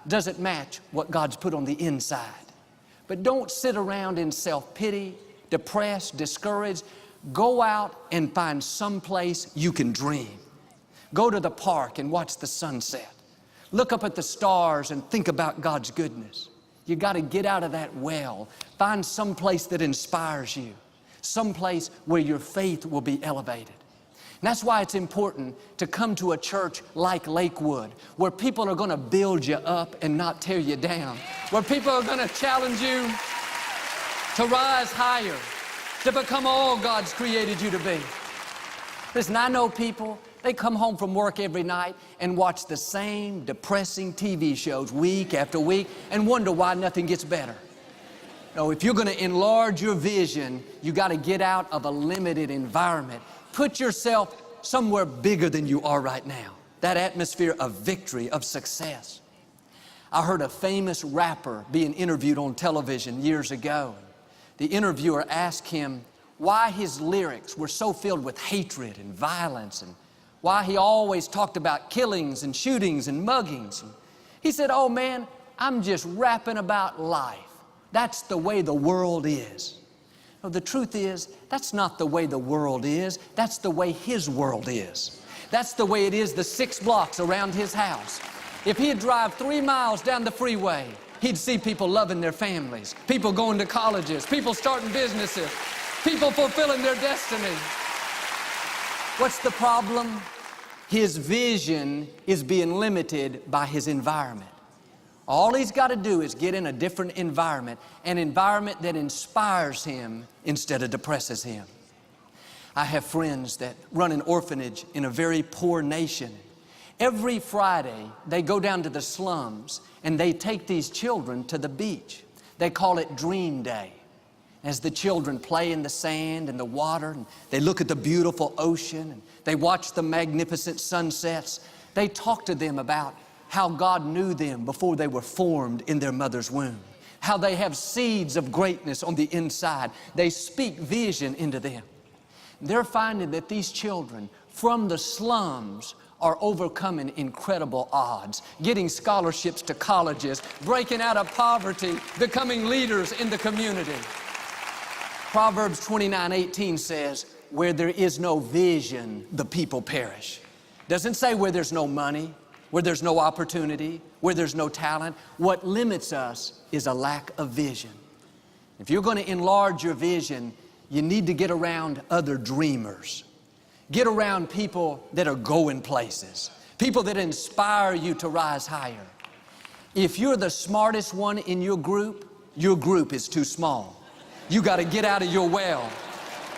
doesn't match what God's put on the inside. But don't sit around in self-pity, depressed, discouraged. Go out and find some place you can dream. Go to the park and watch the sunset. Look up at the stars and think about God's goodness. You got to get out of that well. Find some place that inspires you. Some place where your faith will be elevated. And that's why it's important to come to a church like Lakewood, where people are going to build you up and not tear you down. Where people are going to challenge you to rise higher, to become all God's created you to be. Listen, I know people, they come home from work every night and watch the same depressing TV shows week after week and wonder why nothing gets better. No, if you're going to enlarge your vision, you got to get out of a limited environment. Put yourself somewhere bigger than you are right now. That atmosphere of victory, of success. I heard a famous rapper being interviewed on television years ago. The interviewer asked him why his lyrics were so filled with hatred and violence, and why he always talked about killings and shootings and muggings. And he said, "Oh man, I'm just rapping about life. That's the way the world is." No, the truth is, that's not the way the world is. That's the way his world is. That's the way it is the 6 blocks around his house. If he'd drive 3 miles down the freeway, he'd see people loving their families, people going to colleges, people starting businesses, people fulfilling their destiny. What's the problem? His vision is being limited by his environment. All he's got to do is get in a different environment, an environment that inspires him instead of depresses him. I have friends that run an orphanage in a very poor nation. Every Friday, they go down to the slums and they take these children to the beach. They call it Dream Day. As the children play in the sand and the water, and they look at the beautiful ocean, and they watch the magnificent sunsets, they talk to them about how God knew them before they were formed in their mother's womb, how they have seeds of greatness on the inside. They speak vision into them. They're finding that these children from the slums are overcoming incredible odds, getting scholarships to colleges, breaking out of poverty, becoming leaders in the community. Proverbs 29:18 says, "Where there is no vision, the people perish." Doesn't say where there's no money, where there's no opportunity, where there's no talent. What limits us is a lack of vision. If you're going to enlarge your vision, you need to get around other dreamers. Get around people that are going places, people that inspire you to rise higher. If you're the smartest one in your group is too small. You got to get out of your well.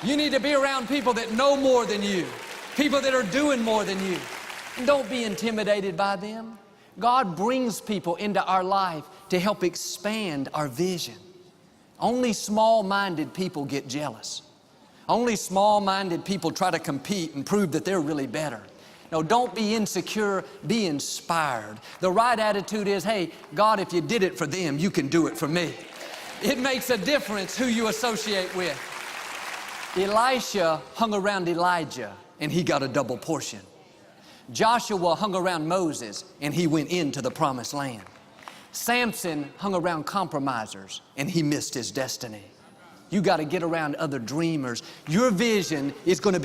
You need to be around people that know more than you, people that are doing more than you. And don't be intimidated by them. God brings people into our life to help expand our vision. Only small-minded people get jealous. Only small-minded people try to compete and prove that they're really better. No, don't be insecure, be inspired. The right attitude is, hey, God, if you did it for them, you can do it for me. It makes a difference who you associate with. Elisha hung around Elijah, and he got a double portion. Joshua hung around Moses, and he went into the promised land. Samson hung around compromisers, and he missed his destiny. You got to get around other dreamers. Your vision is going to be